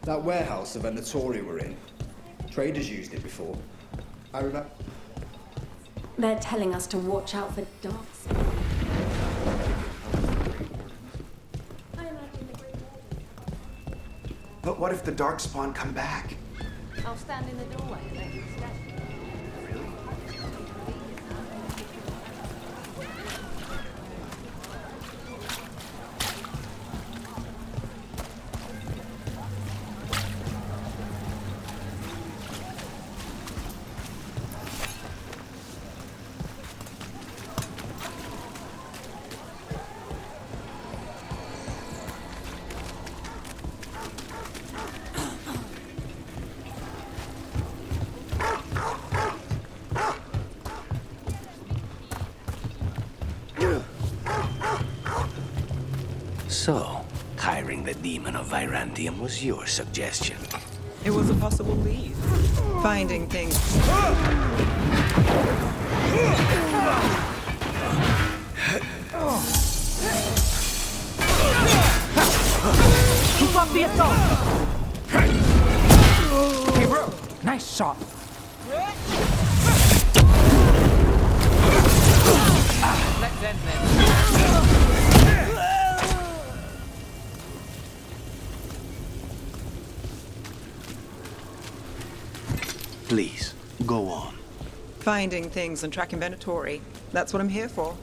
That warehouse the Venatori were in. Traders used it before. I remember. They're telling us to watch out for dogs. But what if the Darkspawn come back? I'll stand in the doorway and let you escape. So, hiring the demon of Virantium was your suggestion. It was a possible lead. Finding things. Keep up the assault! Hey, bro. Nice shot. Let's end this. Please, go on. Finding things and tracking Venatori. That's what I'm here for.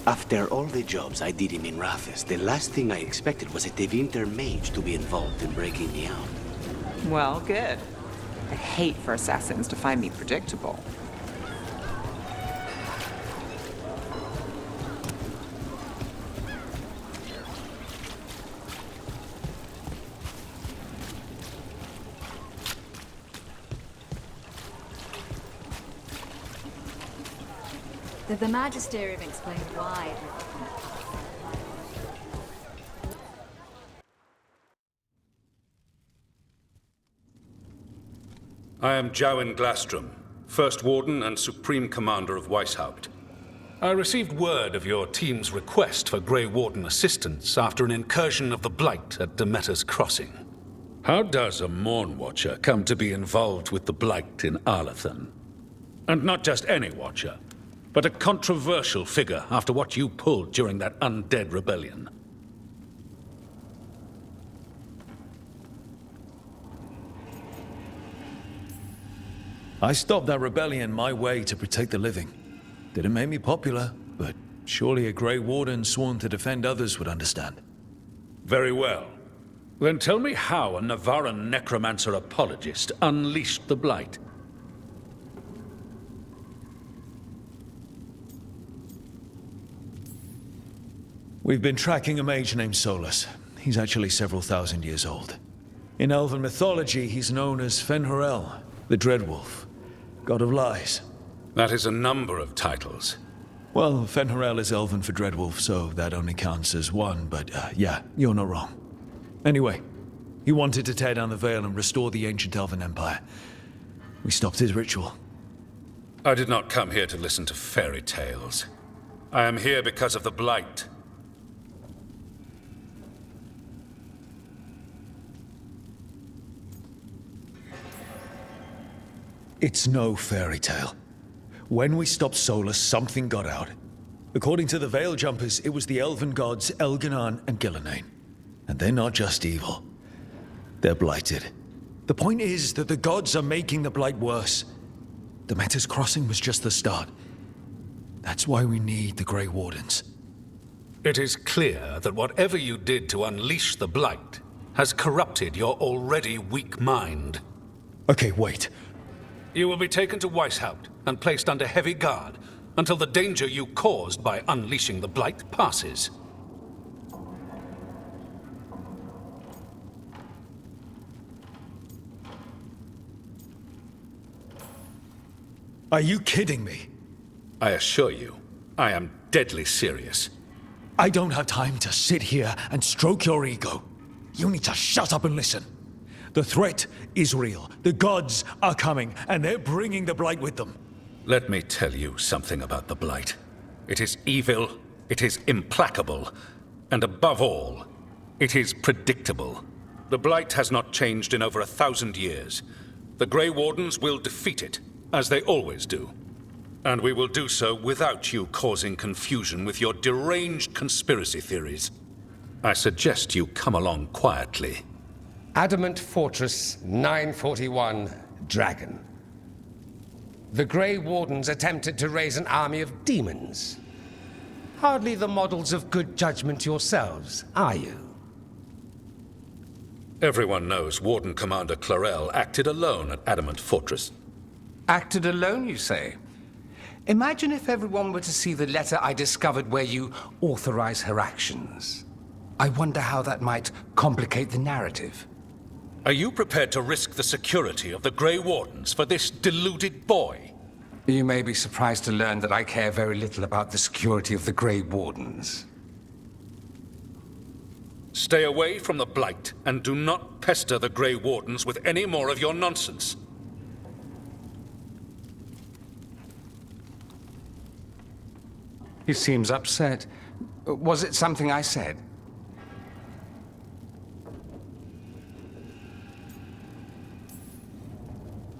After all the jobs I did in Minrathis, the last thing I expected was a Tevinter mage to be involved in breaking me out. Well, good. I hate for assassins to find me predictable. Did the Magisterium explain why? I am Jowen Glastrom, First Warden and Supreme Commander of Weishaupt. I received word of your team's request for Grey Warden assistance after an incursion of the Blight at Demeter's Crossing. How does a Morn Watcher come to be involved with the Blight in Arlathan? And not just any Watcher, but a controversial figure after what you pulled during that undead rebellion. I stopped that rebellion my way to protect the living. Didn't make me popular, but surely a Grey Warden sworn to defend others would understand. Very well. Then tell me how a Navaran necromancer apologist unleashed the Blight. We've been tracking a mage named Solus. He's actually several thousand years old. In Elven mythology, he's known as Fen'Harel, the Dreadwolf, god of lies. That is a number of titles. Well, Fen'Harel is Elven for Dreadwolf, so that only counts as one, but yeah, you're not wrong. Anyway, he wanted to tear down the Veil and restore the ancient Elven Empire. We stopped his ritual. I did not come here to listen to fairy tales. I am here because of the Blight. It's no fairy tale. When we stopped Solus, something got out. According to the Veil Jumpers, it was the Elven gods Elganan and Gillenane. And they're not just evil. They're blighted. The point is that the gods are making the Blight worse. Demeter's Crossing was just the start. That's why we need the Grey Wardens. It is clear that whatever you did to unleash the Blight has corrupted your already weak mind. Okay, wait. You will be taken to Weishaupt and placed under heavy guard until the danger you caused by unleashing the Blight passes. Are you kidding me? I assure you, I am deadly serious. I don't have time to sit here and stroke your ego. You need to shut up and listen. The threat is real. The gods are coming, and they're bringing the Blight with them. Let me tell you something about the Blight. It is evil, it is implacable, and above all, it is predictable. The Blight has not changed in over 1,000 years. The Grey Wardens will defeat it, as they always do. And we will do so without you causing confusion with your deranged conspiracy theories. I suggest you come along quietly. Adamant Fortress 941 Dragon. The Grey Wardens attempted to raise an army of demons. Hardly the models of good judgment yourselves, are you? Everyone knows Warden Commander Clarel acted alone at Adamant Fortress. Acted alone, you say? Imagine if everyone were to see the letter I discovered where you authorize her actions. I wonder how that might complicate the narrative. Are you prepared to risk the security of the Grey Wardens for this deluded boy? You may be surprised to learn that I care very little about the security of the Grey Wardens. Stay away from the Blight, and do not pester the Grey Wardens with any more of your nonsense. He seems upset. Was it something I said?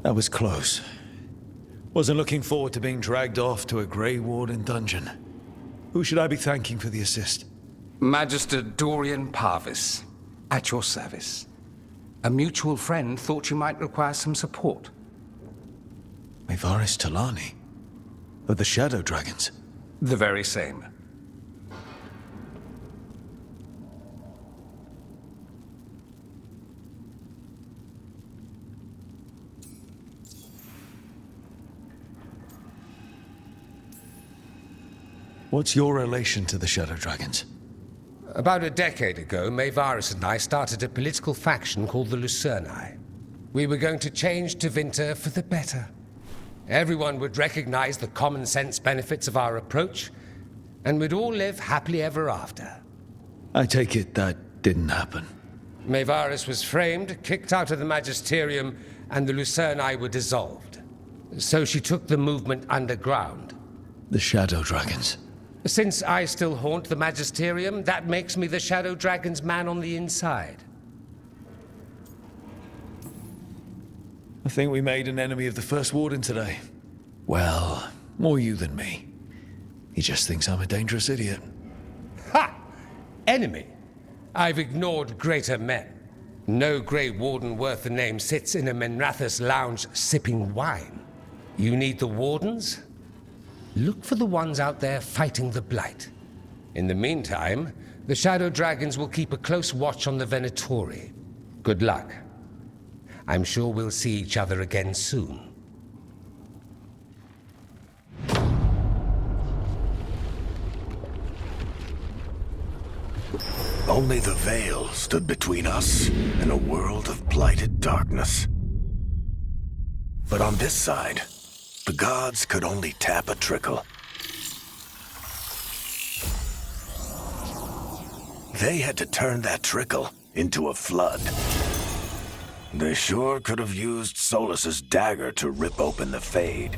That was close. Wasn't looking forward to being dragged off to a Grey Warden dungeon. Who should I be thanking for the assist? Magister Dorian Parvis, at your service. A mutual friend thought you might require some support. Mevaris Talani? Of the Shadow Dragons? The very same. What's your relation to the Shadow Dragons? About a decade ago, Mevaris and I started a political faction called the Lucerni. We were going to change Tevinter for the better. Everyone would recognize the common sense benefits of our approach, and we'd all live happily ever after. I take it that didn't happen. Mevaris was framed, kicked out of the Magisterium, and the Lucerni were dissolved. So she took the movement underground. The Shadow Dragons. Since I still haunt the Magisterium, that makes me the Shadow Dragon's man on the inside. I think we made an enemy of the First Warden today. Well, more you than me. He just thinks I'm a dangerous idiot. Ha! Enemy? I've ignored greater men. No Grey Warden worth the name sits in a Menrathus lounge sipping wine. You need the Wardens? Look for the ones out there fighting the Blight. In the meantime, the Shadow Dragons will keep a close watch on the Venatori. Good luck. I'm sure we'll see each other again soon. Only the veil stood between us and a world of blighted darkness. But on this side, the gods could only tap a trickle. They had to turn that trickle into a flood. They sure could have used Solus's dagger to rip open the Fade.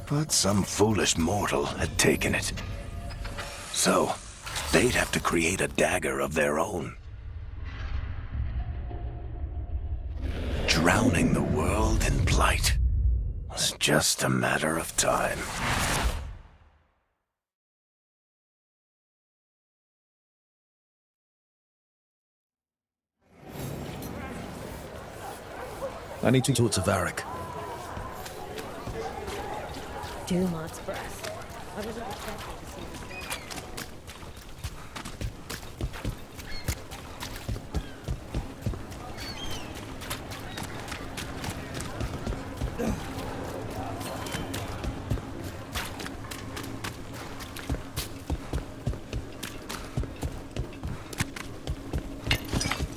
But some foolish mortal had taken it. So, they'd have to create a dagger of their own. Drowning the world in blight was just a matter of time. I need to talk to Varric. Dumart's breath. I wasn't expecting to see this.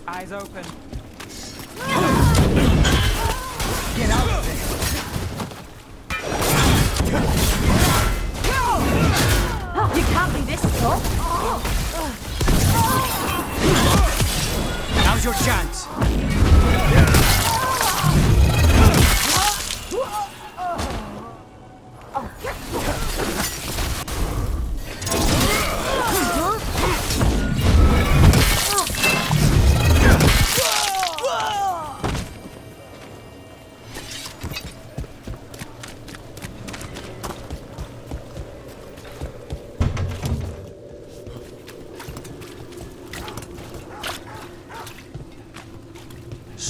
Eyes open. Get out of there! You can't be this strong. Now's your chance.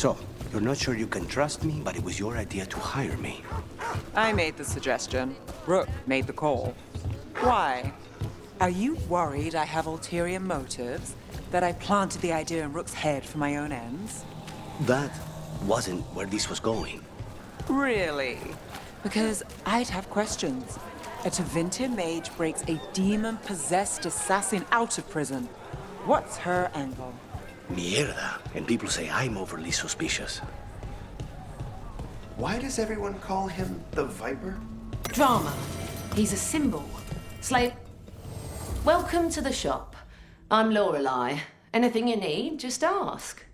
So, you're not sure you can trust me, but it was your idea to hire me. I made the suggestion. Rook made the call. Why? Are you worried I have ulterior motives? That I planted the idea in Rook's head for my own ends? That wasn't where this was going. Really? Because I'd have questions. A Tevinter mage breaks a demon-possessed assassin out of prison. What's her angle? Mierda. And people say I'm overly suspicious. Why does everyone call him the Viper? Drama. He's a symbol. Slave. Welcome to the shop. I'm Lorelei. Anything you need, just ask.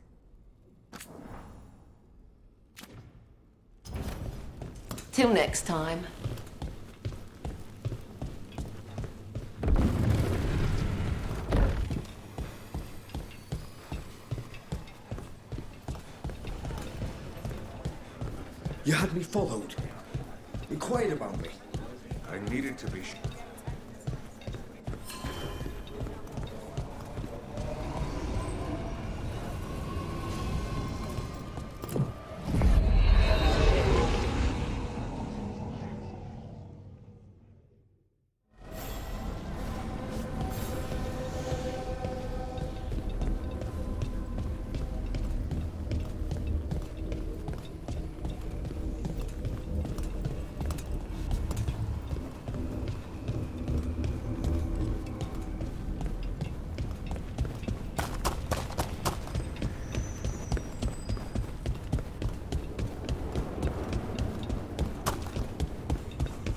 Till next time. You had me followed. Inquired about me. I needed to be sure.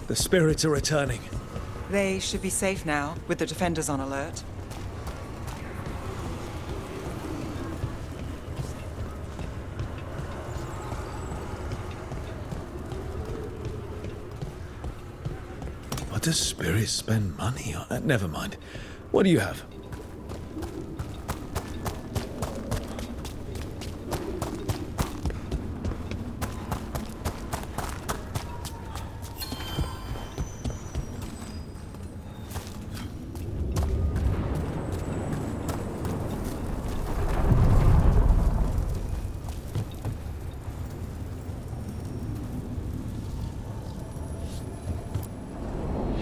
The spirits are returning. They should be safe now, with the defenders on alert. What does spirits spend money on? Never mind. What do you have?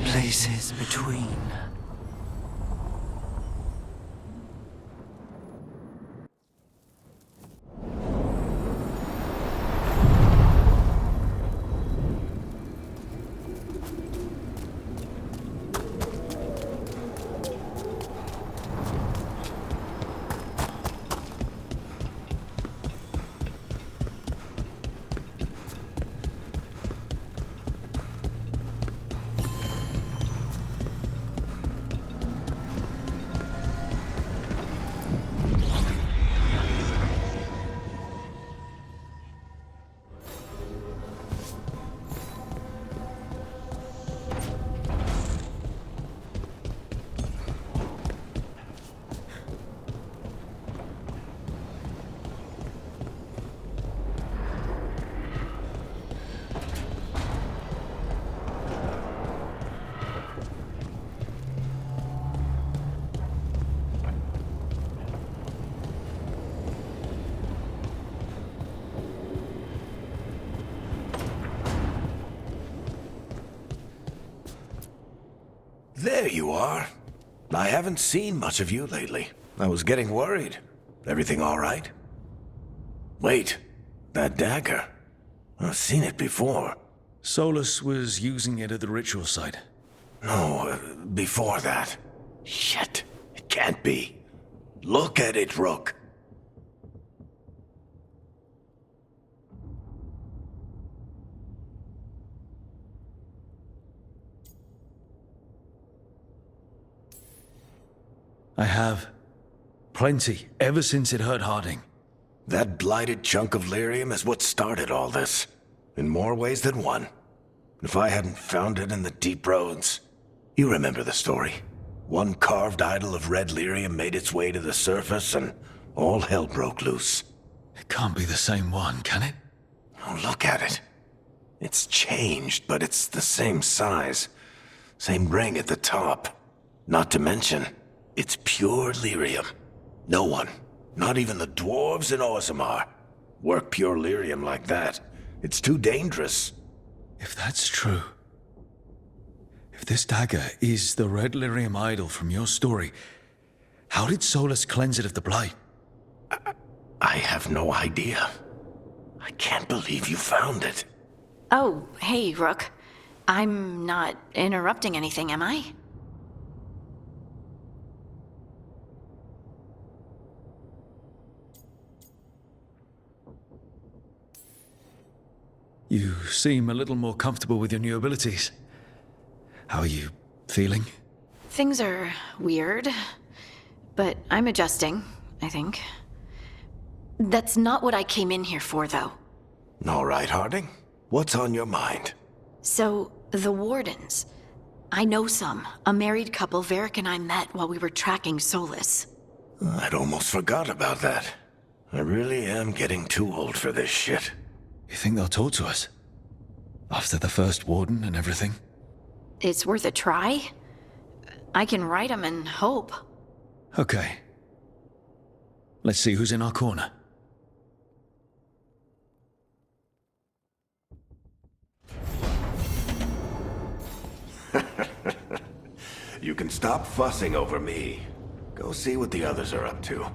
Places between. There you are. I haven't seen much of you lately. I was getting worried. Everything all right? Wait, that dagger. I've seen it before. Solus was using it at the ritual site. No, before that. Shit, it can't be. Look at it, Rook. I have. Plenty, ever since it hurt Harding. That blighted chunk of lyrium is what started all this. In more ways than one. If I hadn't found it in the deep roads... You remember the story. One carved idol of red lyrium made its way to the surface and all hell broke loose. It can't be the same one, can it? Oh, look at it. It's changed, but it's the same size. Same ring at the top. Not to mention, it's pure lyrium. No one, not even the dwarves in Orzammar, work pure lyrium like that. It's too dangerous. If that's true, if this dagger is the red lyrium idol from your story, how did Solus cleanse it of the blight? I have no idea. I can't believe you found it. Oh, hey, Rook. I'm not interrupting anything, am I? You seem a little more comfortable with your new abilities. How are you feeling? Things are weird, but I'm adjusting, I think. That's not what I came in here for, though. All right, Harding. What's on your mind? So, the Wardens. I know some. A married couple Varric and I met while we were tracking Solus. I'd almost forgot about that. I really am getting too old for this shit. You think they'll talk to us? After the first Warden and everything? It's worth a try. I can write them and hope. Okay. Let's see who's in our corner. You can stop fussing over me. Go see what the others are up to.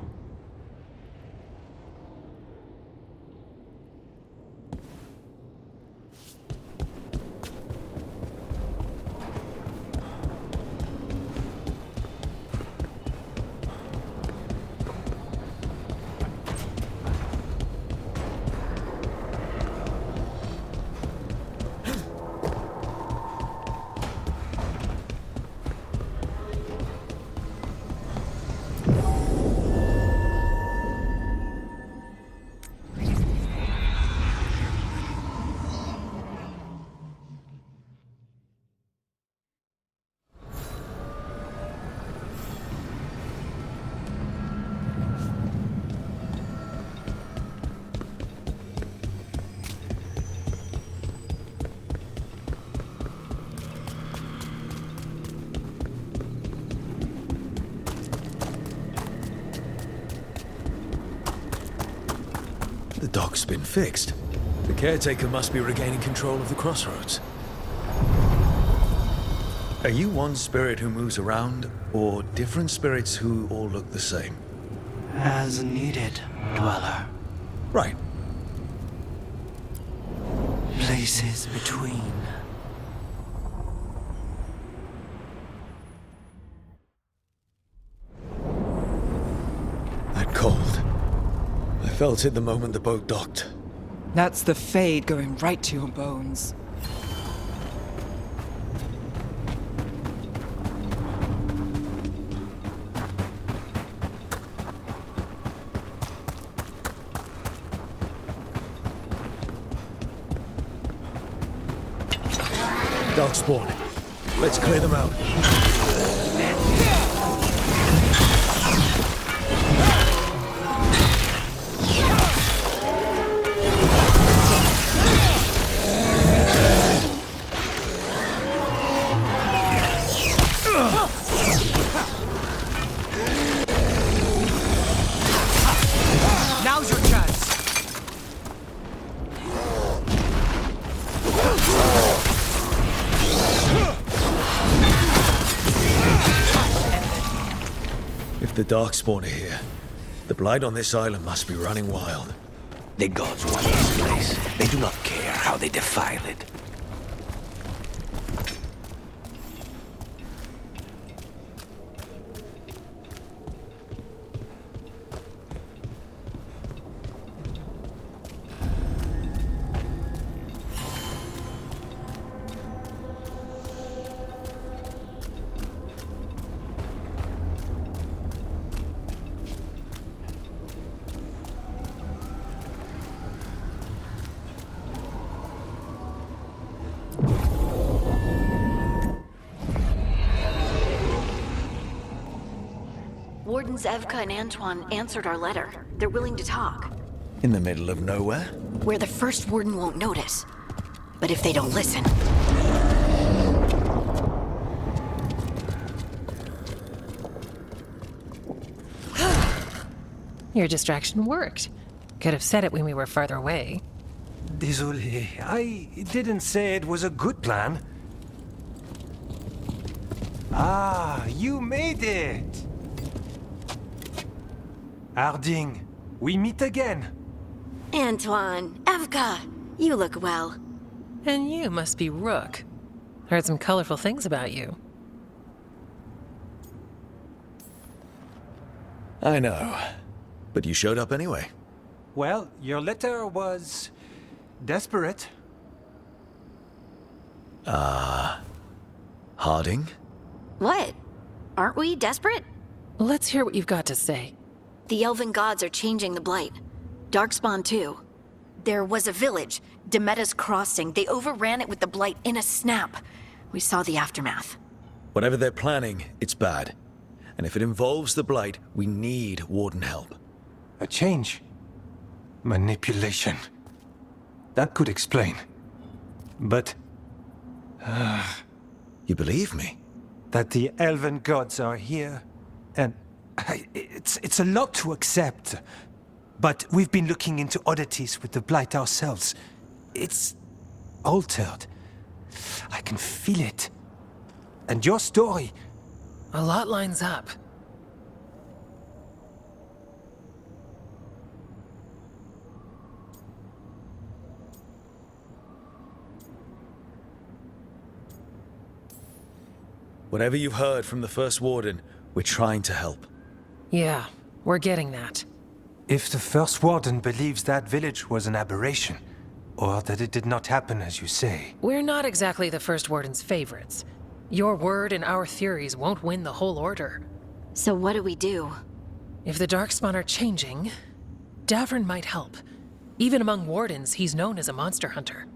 The dock's been fixed. The caretaker must be regaining control of the crossroads. Are you one spirit who moves around, or different spirits who all look the same? As needed, Dweller. Right. Places between. That cold. I felt it the moment the boat docked. That's the Fade going right to your bones. Darkspawn. Let's clear them out. Now's your chance. If the Darkspawn are here, the blight on this island must be running wild. The gods want this place. They do not care how they defile it. Wardens Evka and Antoine answered our letter. They're willing to talk. In the middle of nowhere? Where the first Warden won't notice. But if they don't listen... Your distraction worked. Could have said it when we were farther away. Désolé, I didn't say it was a good plan. Ah, you made it! Harding, we meet again. Antoine, Evka, you look well. And you must be Rook. Heard some colorful things about you. I know. But you showed up anyway. Well, your letter was desperate. Harding? What? Aren't we desperate? Let's hear what you've got to say. The Elven gods are changing the Blight. Darkspawn too. There was a village, Demeta's Crossing. They overran it with the Blight in a snap. We saw the aftermath. Whatever they're planning, it's bad. And if it involves the Blight, we need Warden help. A change. Manipulation. That could explain. But... You believe me? That the Elven gods are here, and... It's a lot to accept. But we've been looking into oddities with the Blight ourselves. It's... altered. I can feel it. And your story... A lot lines up. Whatever you've heard from the First Warden, we're trying to help. Yeah, we're getting that. If the First Warden believes that village was an aberration, or that it did not happen as you say... We're not exactly the First Warden's favorites. Your word and our theories won't win the whole order. So what do we do? If the Darkspawn are changing, Davrin might help. Even among Wardens, he's known as a monster hunter.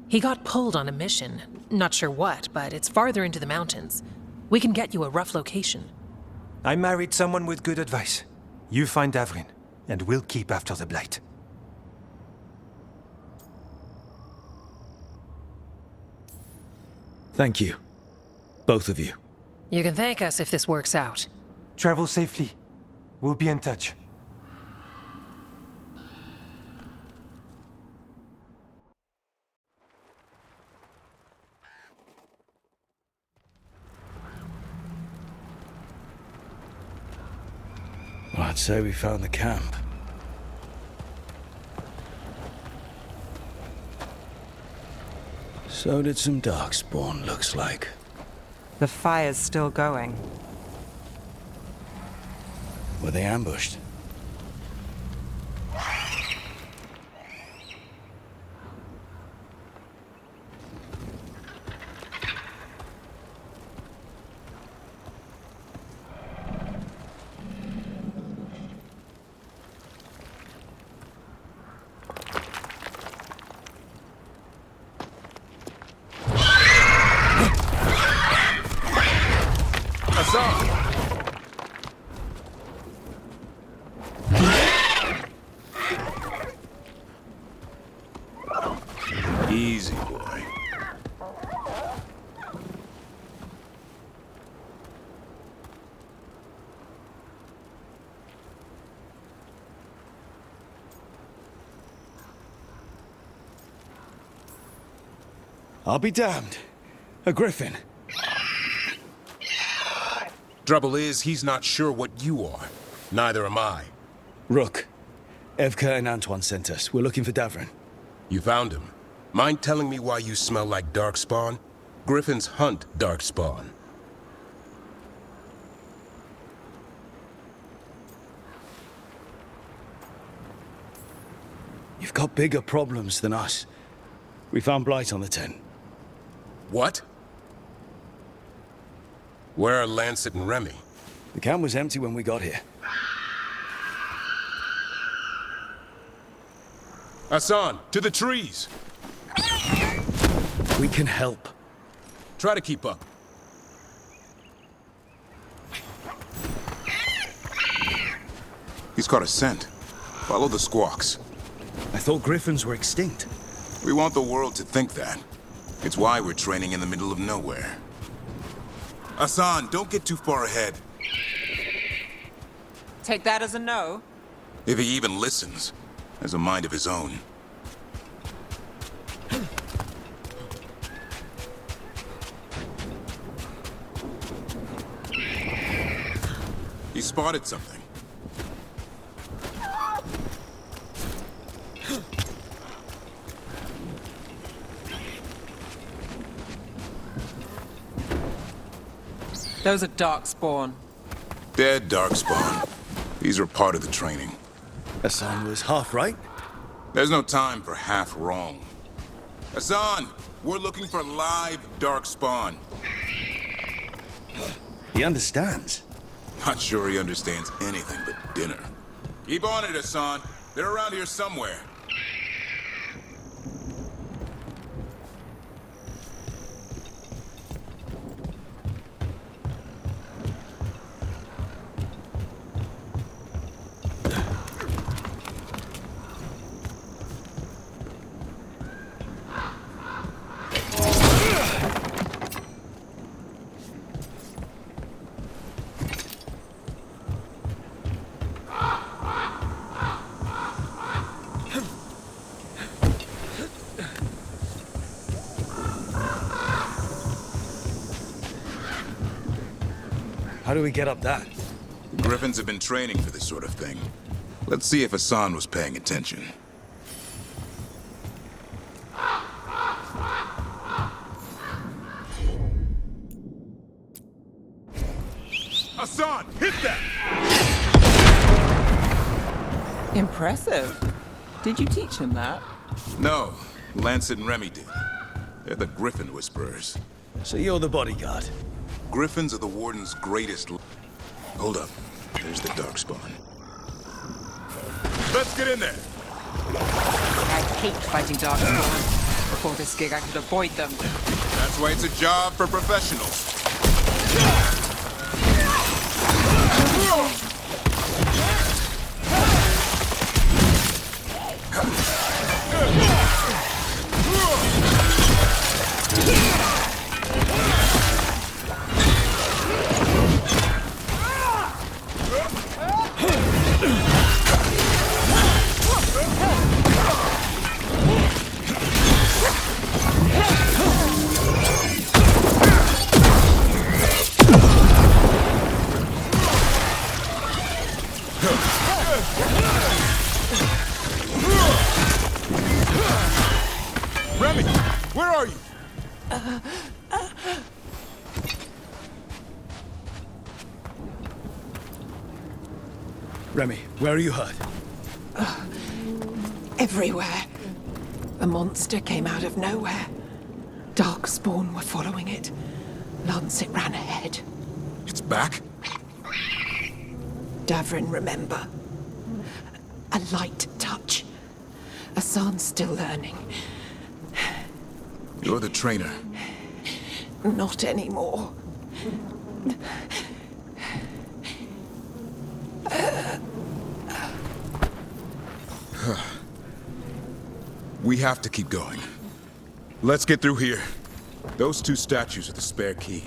He got pulled on a mission. Not sure what, but it's farther into the mountains. We can get you a rough location. I married someone with good advice. You find Davrin, and we'll keep after the Blight. Thank you. Both of you. You can thank us if this works out. Travel safely. We'll be in touch. Well, I'd say we found the camp. So did some Darkspawn, looks like. The fire's still going. Were they ambushed? Easy, boy. I'll be damned. A griffin. Trouble is, he's not sure what you are. Neither am I. Rook. Evka and Antoine sent us. We're looking for Davrin. You found him. Mind telling me why you smell like Darkspawn? Griffins hunt Darkspawn. You've got bigger problems than us. We found Blight on the tent. What? Where are Lancet and Remy? The camp was empty when we got here. Hassan, to the trees! We can help. Try to keep up. He's caught a scent. Follow the squawks. I thought griffins were extinct. We want the world to think that. It's why we're training in the middle of nowhere. Hassan, don't get too far ahead. Take that as a no. If he even listens. has a mind of his own. He spotted something. Those are Darkspawn. Dead Darkspawn. These are part of the training. Hassan was half right. There's no time for half wrong. Hassan, we're looking for live Darkspawn. He understands. Not sure he understands anything but dinner. Keep on it, Hassan. They're around here somewhere. How do we get up that? Griffins have been training for this sort of thing. Let's see if Hassan was paying attention. Hassan, hit that! Impressive. Did you teach him that? No, Lancet and Remy did. They're the Griffin Whisperers. So you're the bodyguard? Griffins are the Warden's greatest... Hold up. There's the Darkspawn. Let's get in there! I hate fighting Darkspawn. Before this gig, I could avoid them. That's why it's a job for professionals. Remy, where are you? Remy, where are you hurt? Everywhere. A monster came out of nowhere. Darkspawn were following it. Lancet ran ahead. It's back? Davrin, remember. A light touch. Hassan's still learning. You're the trainer. Not anymore. We have to keep going. Let's get through here. Those two statues are the spare key.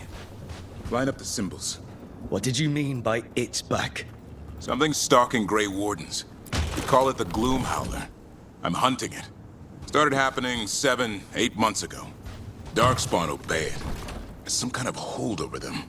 Line up the symbols. What did you mean by it's back? Something's stalking Grey Wardens. We call it the Gloom Howler. I'm hunting it. Started happening 7, 8 months ago. Darkspawn obey it. There's some kind of hold over them.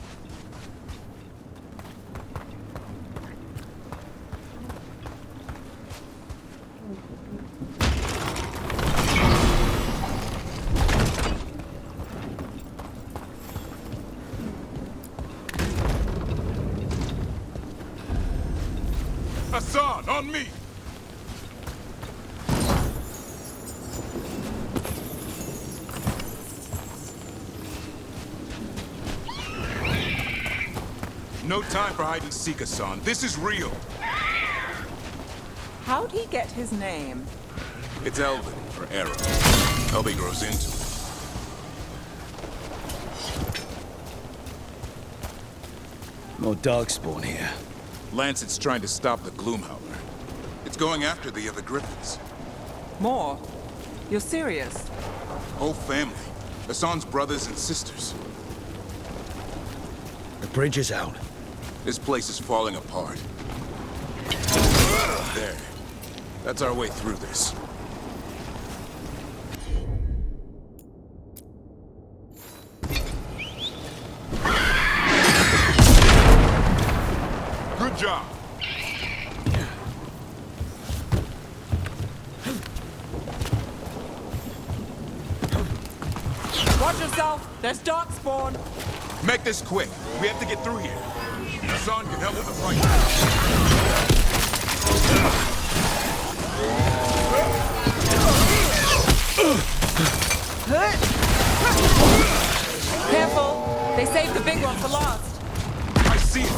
Hassan, on me! No time for hide and seek, Hassan. This is real. How'd he get his name? It's Elvin, or Arrow. Elby grows into it. More Darkspawn here. Lancet's trying to stop the Gloom Howler. It's going after the other Griffins. More? You're serious? Whole family. Hassan's brothers and sisters. The bridge is out. This place is falling apart. There. That's our way through this. Good job. Watch yourself! There's darkspawn! Make this quick. We have to get through here. Hassan can help with the fight. Careful! They saved the big one for last. I see it.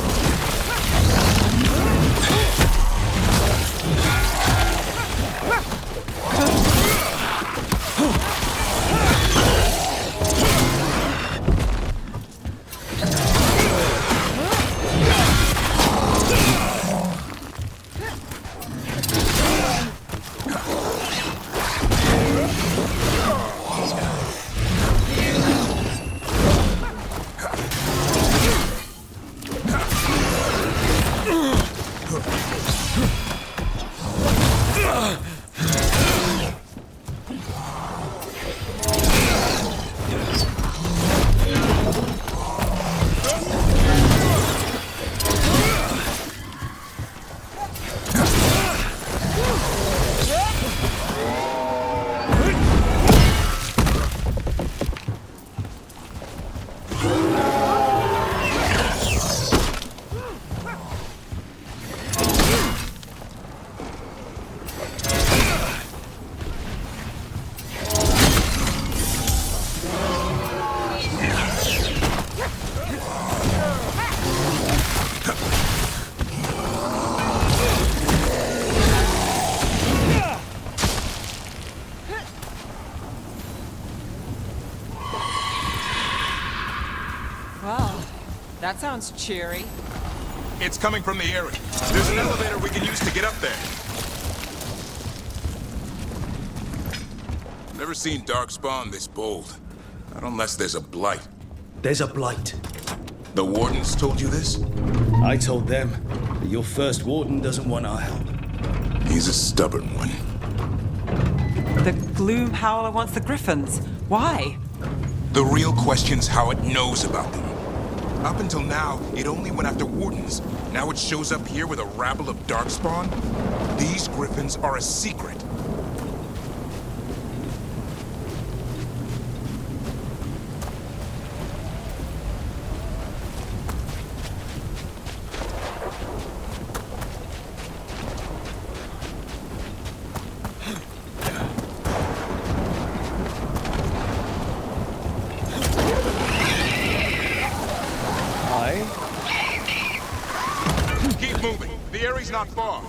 Wow, that sounds cheery. It's coming from the area. There's an elevator we can use to get up there. Never seen Darkspawn this bold. Not unless there's a blight. There's a blight. The Wardens told you this? I told them that your first Warden doesn't want our help. He's a stubborn one. The Gloom Howler wants the Griffins. Why? The real question's how it knows about them. Up until now, it only went after Wardens. Now it shows up here with a rabble of Darkspawn? These Griffins are a secret. Keep moving. The area's not far.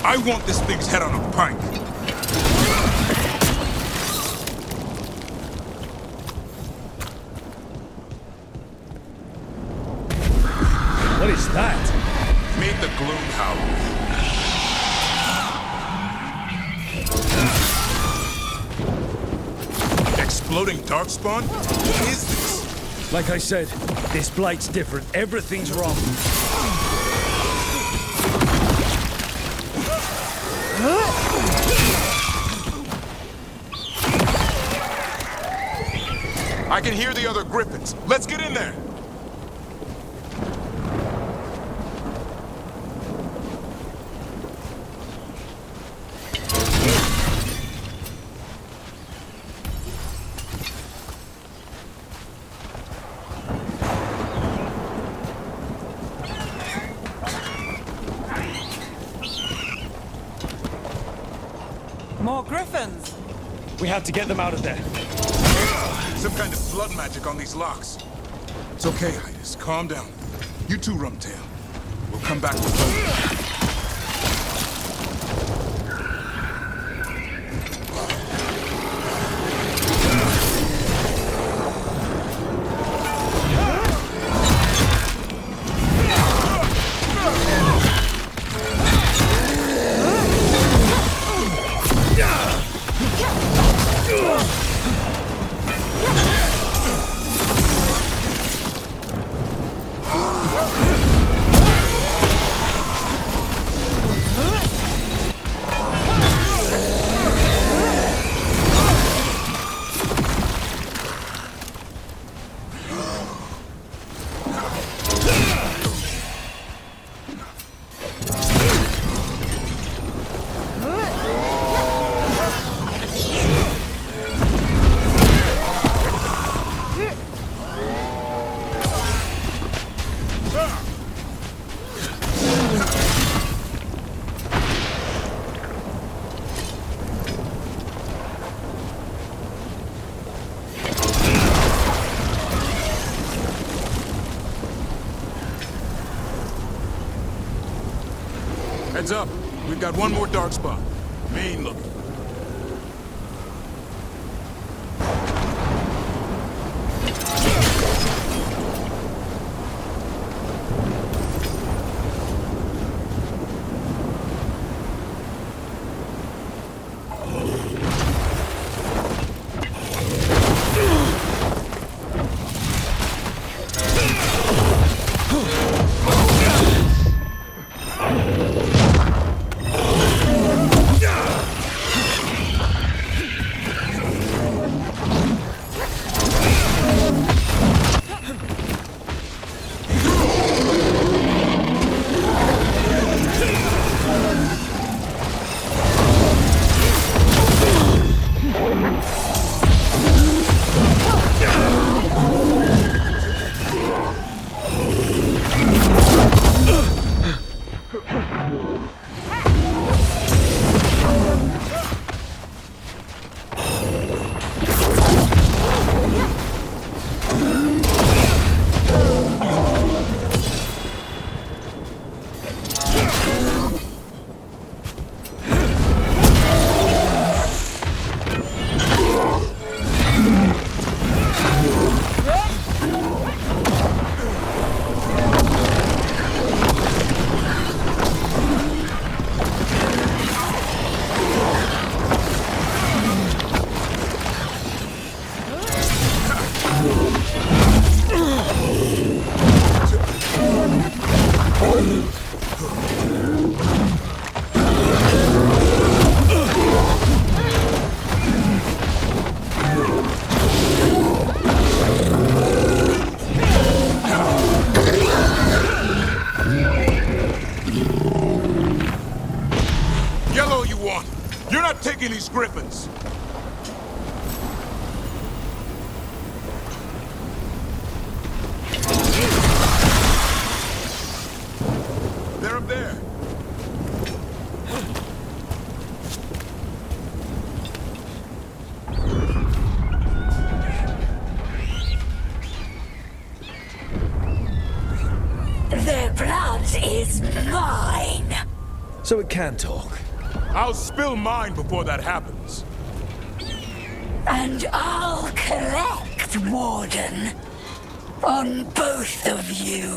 I want this thing's head on a pike. What is that? Meet the Gloom Howler. floating darkspawn? What is this? Like I said, this blight's different. Everything's wrong. I can hear the other griffins. Let's get in there. More griffins! We have to get them out of there. Some kind of blood magic on these locks. It's okay, Hydas. Calm down. You too, Rumtail. We'll come back with both. Heads up. We've got one more dark spot. Mean looking. Taking these griffins. They're up there. Their blood is mine. So it can talk. I'll spill mine before that happens. And I'll collect, Warden, on both of you.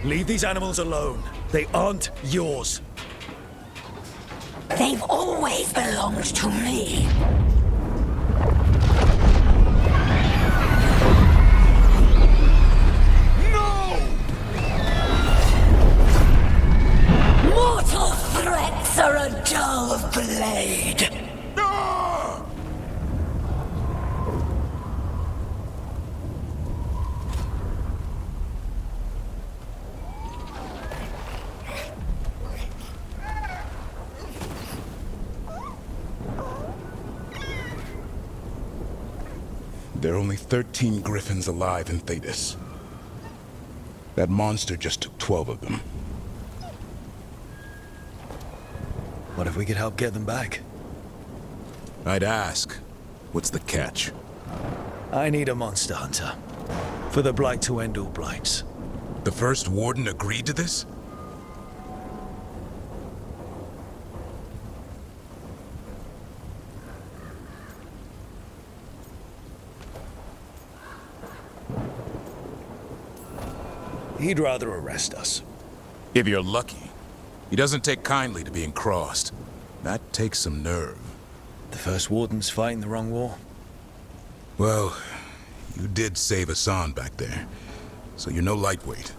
Leave these animals alone. They aren't yours. They've always belonged to me. Mortal threats are a dull blade. There are only 13 griffins alive in Thetis. That monster just took 12 of them. What if we could help get them back? I'd ask. What's the catch? I need a monster hunter. For the Blight to end all blights. The first warden agreed to this? He'd rather arrest us. If you're lucky. He doesn't take kindly to being crossed. That takes some nerve. The first warden's fighting the wrong war. Well, you did save Hassan back there, so you're no lightweight.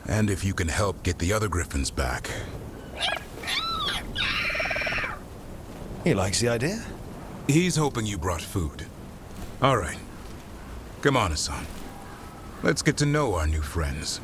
And if you can help get the other griffins back... He likes the idea? He's hoping you brought food. All right. Come on, Hassan. Let's get to know our new friends.